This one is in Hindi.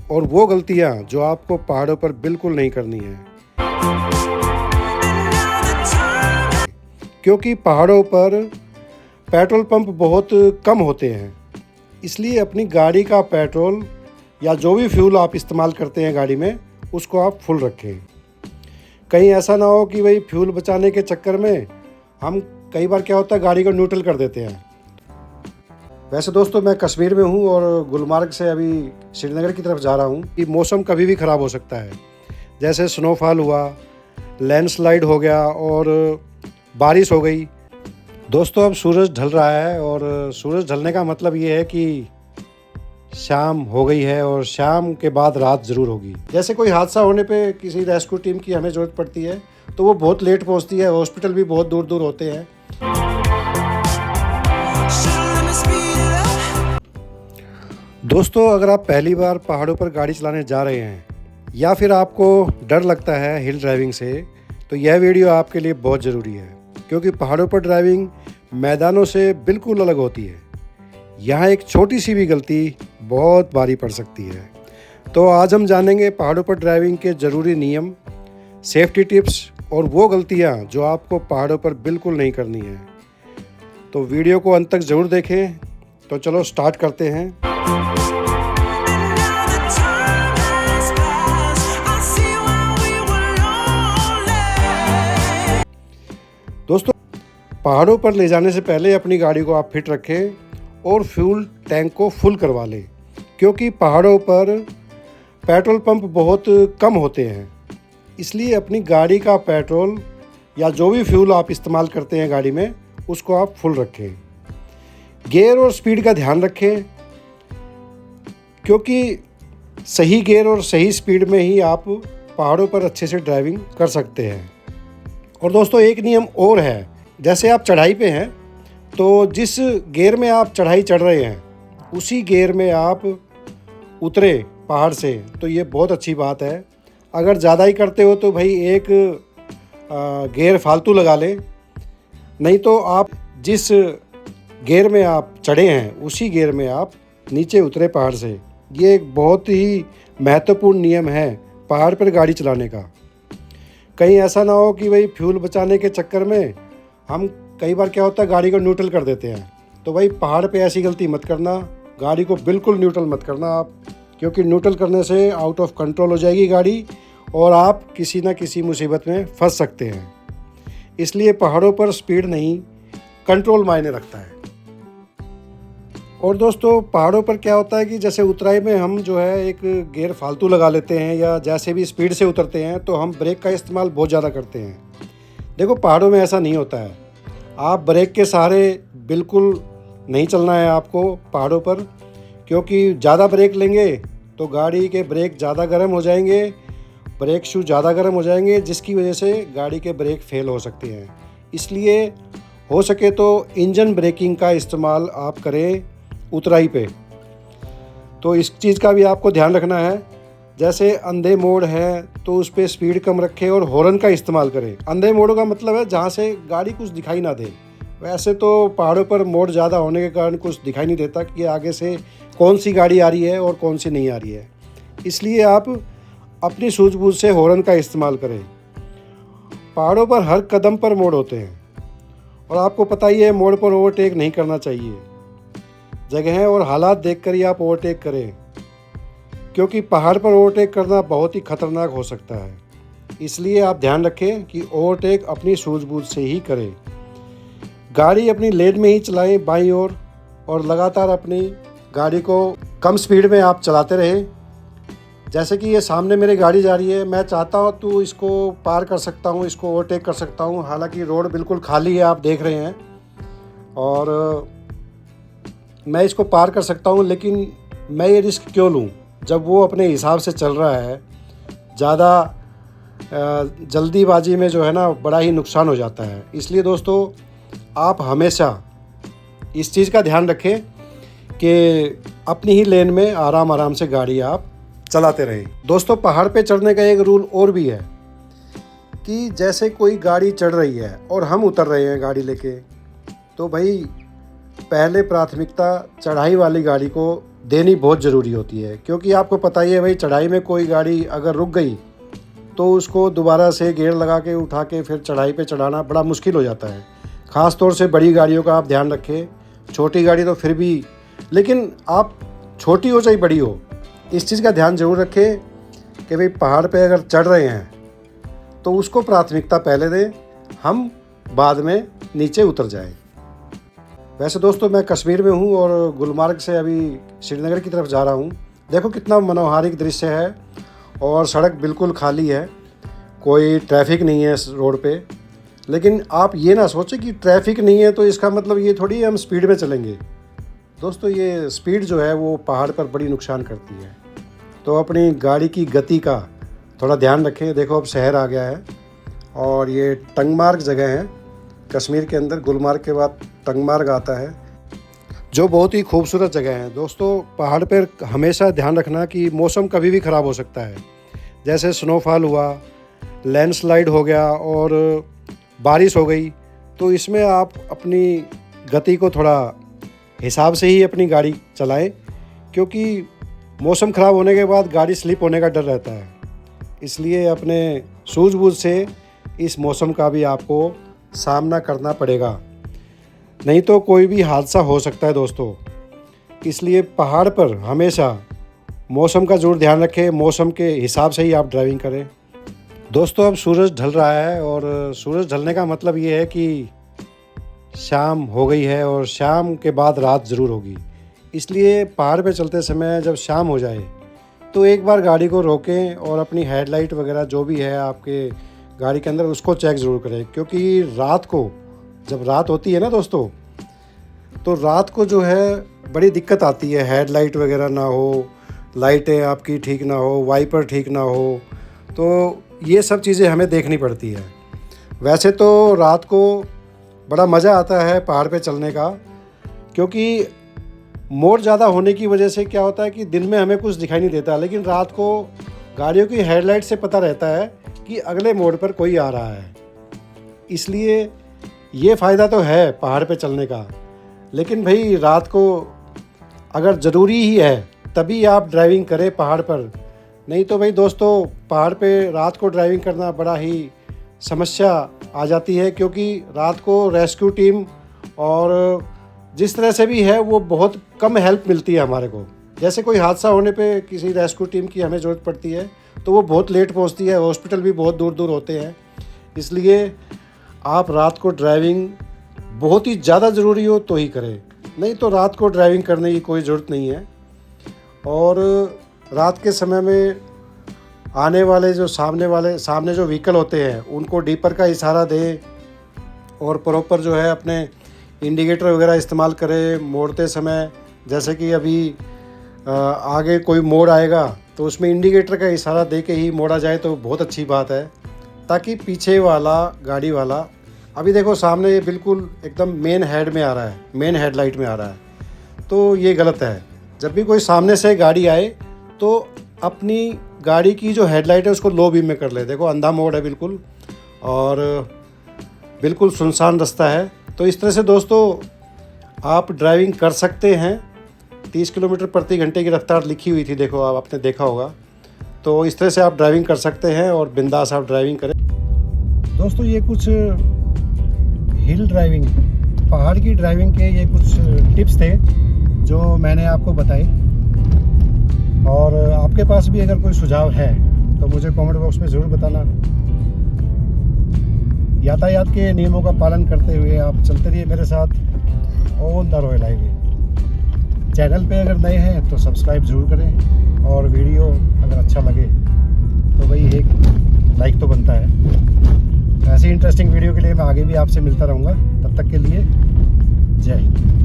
और वो गलतियाँ जो आपको पहाड़ों पर बिल्कुल नहीं करनी है, क्योंकि पहाड़ों पर पेट्रोल पंप बहुत कम होते हैं। इसलिए अपनी गाड़ी का पेट्रोल या जो भी फ्यूल आप इस्तेमाल करते हैं गाड़ी में, उसको आप फुल रखें। कहीं ऐसा ना हो कि भाई फ्यूल बचाने के चक्कर में हम कई बार क्या होता है गाड़ी को न्यूट्रल कर देते हैं। वैसे दोस्तों मैं कश्मीर में हूँ और गुलमर्ग से अभी श्रीनगर की तरफ जा रहा हूँ कि मौसम कभी भी ख़राब हो सकता है, जैसे स्नोफॉल हुआ, लैंडस्लाइड हो गया और बारिश हो गई। दोस्तों अब सूरज ढल रहा है और सूरज ढलने का मतलब ये है कि शाम हो गई है और शाम के बाद रात ज़रूर होगी। जैसे कोई हादसा होने पे किसी रेस्क्यू टीम की हमें ज़रूरत पड़ती है तो वो बहुत लेट पहुंचती है, हॉस्पिटल भी बहुत दूर दूर होते हैं। दोस्तों अगर आप पहली बार पहाड़ों पर गाड़ी चलाने जा रहे हैं या फिर आपको डर लगता है हिल ड्राइविंग से, तो यह वीडियो आपके लिए बहुत ज़रूरी है, क्योंकि पहाड़ों पर ड्राइविंग मैदानों से बिल्कुल अलग होती है। यहाँ एक छोटी सी भी गलती बहुत भारी पड़ सकती है। तो आज हम जानेंगे पहाड़ों पर ड्राइविंग के ज़रूरी नियम, सेफ्टी टिप्स और वो गलतियाँ जो आपको पहाड़ों पर बिल्कुल नहीं करनी है। तो वीडियो को अंत तक ज़रूर देखें। तो चलो स्टार्ट करते हैं। दोस्तों पहाड़ों पर ले जाने से पहले अपनी गाड़ी को आप फिट रखें और फ्यूल टैंक को फुल करवा लें, क्योंकि पहाड़ों पर पेट्रोल पंप बहुत कम होते हैं। इसलिए अपनी गाड़ी का पेट्रोल या जो भी फ्यूल आप इस्तेमाल करते हैं गाड़ी में, उसको आप फुल रखें। गियर और स्पीड का ध्यान रखें, क्योंकि सही गियर और सही स्पीड में ही आप पहाड़ों पर अच्छे से ड्राइविंग कर सकते हैं। और दोस्तों एक नियम और है, जैसे आप चढ़ाई पे हैं तो जिस गियर में आप चढ़ाई चढ़ रहे हैं उसी गियर में आप उतरे पहाड़ से, तो ये बहुत अच्छी बात है। अगर ज़्यादा ही करते हो तो भाई एक गियर फालतू लगा लें, नहीं तो आप जिस गियर में आप चढ़े हैं उसी गियर में आप नीचे उतरे पहाड़ से। ये एक बहुत ही महत्वपूर्ण नियम है पहाड़ पर गाड़ी चलाने का। कहीं ऐसा ना हो कि भाई फ्यूल बचाने के चक्कर में हम कई बार क्या होता है गाड़ी को न्यूट्रल कर देते हैं। तो भाई पहाड़ पे ऐसी गलती मत करना, गाड़ी को बिल्कुल न्यूट्रल मत करना आप, क्योंकि न्यूट्रल करने से आउट ऑफ कंट्रोल हो जाएगी गाड़ी और आप किसी ना किसी मुसीबत में फंस सकते हैं। इसलिए पहाड़ों पर स्पीड नहीं, कंट्रोल मायने रखता है। और दोस्तों पहाड़ों पर क्या होता है कि जैसे उतराई में हम जो है एक गियर फालतू लगा लेते हैं या जैसे भी स्पीड से उतरते हैं तो हम ब्रेक का इस्तेमाल बहुत ज़्यादा करते हैं। देखो पहाड़ों में ऐसा नहीं होता है, आप ब्रेक के सहारे बिल्कुल नहीं चलना है आपको पहाड़ों पर, क्योंकि ज़्यादा ब्रेक लेंगे तो गाड़ी के ब्रेक ज़्यादा गर्म हो जाएंगे, ब्रेक शू ज़्यादा गर्म हो जाएंगे, जिसकी वजह से गाड़ी के ब्रेक फेल हो सकते हैं। इसलिए हो सके तो इंजन ब्रेकिंग का इस्तेमाल आप करें उतराई पे। तो इस चीज़ का भी आपको ध्यान रखना है। जैसे अंधे मोड़ है तो उस पर स्पीड कम रखें और हॉर्न का इस्तेमाल करें। अंधे मोड़ का मतलब है जहाँ से गाड़ी कुछ दिखाई ना दे। वैसे तो पहाड़ों पर मोड़ ज़्यादा होने के कारण कुछ दिखाई नहीं देता कि आगे से कौन सी गाड़ी आ रही है और कौन सी नहीं आ रही है। इसलिए आप अपनी सूझबूझ से हॉर्न का इस्तेमाल करें। पहाड़ों पर हर कदम पर मोड़ होते हैं और आपको पता ही है मोड़ पर ओवरटेक नहीं करना चाहिए। जगह और हालात देखकर ही आप ओवरटेक करें, क्योंकि पहाड़ पर ओवरटेक करना बहुत ही खतरनाक हो सकता है। इसलिए आप ध्यान रखें कि ओवरटेक अपनी सूझबूझ से ही करें। गाड़ी अपनी लेन में ही चलाएं बाईं ओर, और लगातार अपनी गाड़ी को कम स्पीड में आप चलाते रहें। जैसे कि ये सामने मेरी गाड़ी जा रही है, मैं चाहता हूँ तो इसको पार कर सकता हूँ, इसको ओवरटेक कर सकता हूँ। हालांकि रोड बिल्कुल खाली है, आप देख रहे हैं, और मैं इसको पार कर सकता हूँ, लेकिन मैं ये रिस्क क्यों लूँ जब वो अपने हिसाब से चल रहा है। ज़्यादा जल्दीबाजी में जो है ना बड़ा ही नुकसान हो जाता है। इसलिए दोस्तों आप हमेशा इस चीज़ का ध्यान रखें कि अपनी ही लेन में आराम आराम से गाड़ी आप चलाते रहें। दोस्तों पहाड़ पे चढ़ने का एक रूल और भी है कि जैसे कोई गाड़ी चढ़ रही है और हम उतर रहे हैं गाड़ी लेके, तो भाई पहले प्राथमिकता चढ़ाई वाली गाड़ी को देनी बहुत ज़रूरी होती है, क्योंकि आपको पता ही है भाई, चढ़ाई में कोई गाड़ी अगर रुक गई तो उसको दोबारा से गियर लगा के उठा के फिर चढ़ाई पे चढ़ाना बड़ा मुश्किल हो जाता है। ख़ास तौर से बड़ी गाड़ियों का आप ध्यान रखें। छोटी गाड़ी तो फिर भी, लेकिन आप छोटी हो चाहे बड़ी हो, इस चीज़ का ध्यान ज़रूर रखें कि भाई पहाड़ पे अगर चढ़ रहे हैं तो उसको प्राथमिकता पहले दें, हम बाद में नीचे उतर जाएं। वैसे दोस्तों मैं कश्मीर में हूँ और गुलमर्ग से अभी श्रीनगर की तरफ जा रहा हूँ। देखो कितना मनोहारिक दृश्य है और सड़क बिल्कुल खाली है, कोई ट्रैफिक नहीं है इस रोड पे। लेकिन आप ये ना सोचें कि ट्रैफिक नहीं है तो इसका मतलब ये थोड़ी हम स्पीड में चलेंगे। दोस्तों ये स्पीड जो है वो पहाड़ पर बड़ी नुकसान करती है, तो अपनी गाड़ी की गति का थोड़ा ध्यान रखें। देखो अब शहर आ गया है और ये टंगमार्ग जगह है कश्मीर के अंदर। गुलमर्ग के बाद टंगमार्ग आता है, जो बहुत ही खूबसूरत जगह है। दोस्तों पहाड़ पर हमेशा ध्यान रखना कि मौसम कभी भी ख़राब हो सकता है, जैसे स्नोफॉल हुआ, लैंडस्लाइड हो गया और बारिश हो गई। तो इसमें आप अपनी गति को थोड़ा हिसाब से ही अपनी गाड़ी चलाएं, क्योंकि मौसम ख़राब होने के बाद गाड़ी स्लिप होने का डर रहता है। इसलिए अपने सूझबूझ से इस मौसम का भी आपको सामना करना पड़ेगा, नहीं तो कोई भी हादसा हो सकता है दोस्तों। इसलिए पहाड़ पर हमेशा मौसम का ज़रूर ध्यान रखें, मौसम के हिसाब से ही आप ड्राइविंग करें। दोस्तों अब सूरज ढल रहा है और सूरज ढलने का मतलब ये है कि शाम हो गई है और शाम के बाद रात ज़रूर होगी। इसलिए पहाड़ पे चलते समय जब शाम हो जाए तो एक बार गाड़ी को रोकें और अपनी हेडलाइट वगैरह जो भी है आपके गाड़ी के अंदर उसको चेक ज़रूर करें, क्योंकि रात को जब रात होती है ना दोस्तों, तो रात को जो है बड़ी दिक्कत आती है। हेडलाइट वगैरह ना हो, लाइटें आपकी ठीक ना हो, वाइपर ठीक ना हो, तो ये सब चीज़ें हमें देखनी पड़ती है। वैसे तो रात को बड़ा मज़ा आता है पहाड़ पे चलने का, क्योंकि मोड़ ज़्यादा होने की वजह से क्या होता है कि दिन में हमें कुछ दिखाई नहीं देता, लेकिन रात को गाड़ियों की हेडलाइट से पता रहता है कि अगले मोड़ पर कोई आ रहा है। इसलिए ये फ़ायदा तो है पहाड़ पे चलने का। लेकिन भाई रात को अगर ज़रूरी ही है तभी आप ड्राइविंग करें पहाड़ पर, नहीं तो भाई दोस्तों पहाड़ पे रात को ड्राइविंग करना बड़ा ही समस्या आ जाती है, क्योंकि रात को रेस्क्यू टीम और जिस तरह से भी है वो बहुत कम हेल्प मिलती है हमारे को। जैसे कोई हादसा होने पे किसी रेस्क्यू टीम की हमें ज़रूरत पड़ती है तो वो बहुत लेट पहुंचती है, हॉस्पिटल भी बहुत दूर दूर होते हैं। इसलिए आप रात को ड्राइविंग बहुत ही ज़्यादा ज़रूरी हो तो ही करें, नहीं तो रात को ड्राइविंग करने की कोई ज़रूरत नहीं है। और रात के समय में आने वाले जो सामने जो व्हीकल होते हैं उनको डीपर का इशारा दें और प्रॉपर जो है अपने इंडिकेटर वगैरह इस्तेमाल करें मोड़ते समय। जैसे कि अभी आगे कोई मोड़ आएगा तो उसमें इंडिकेटर का इशारा दे के ही मोड़ा जाए तो बहुत अच्छी बात है, ताकि पीछे वाला गाड़ी वाला, अभी देखो सामने ये बिल्कुल एकदम मेन हेड में आ रहा है, मेन हेडलाइट में आ रहा है, तो ये गलत है। जब भी कोई सामने से गाड़ी आए तो अपनी गाड़ी की जो हेडलाइट है उसको लो बीम में कर ले। देखो अंधा मोड़ है बिल्कुल और बिल्कुल सुनसान रास्ता है। तो इस तरह से दोस्तों आप ड्राइविंग कर सकते हैं। 30 किलोमीटर प्रति घंटे की रफ्तार लिखी हुई थी, देखो आपने देखा होगा। तो इस तरह से आप ड्राइविंग कर सकते हैं और बिंदास आप ड्राइविंग करें। दोस्तों ये कुछ हिल ड्राइविंग, पहाड़ की ड्राइविंग के ये कुछ टिप्स थे जो मैंने आपको बताए। और आपके पास भी अगर कोई सुझाव है तो मुझे कमेंट बॉक्स में ज़रूर बताना। यातायात के नियमों का पालन करते हुए आप चलते रहिए मेरे साथ on the royal highway. Channel पे अगर नए हैं तो सब्सक्राइब ज़रूर करें और वीडियो अगर अच्छा लगे तो भाई एक लाइक तो बनता है। ऐसी इंटरेस्टिंग वीडियो के लिए मैं आगे भी आपसे मिलता रहूँगा। तब तक के लिए जय हिंद।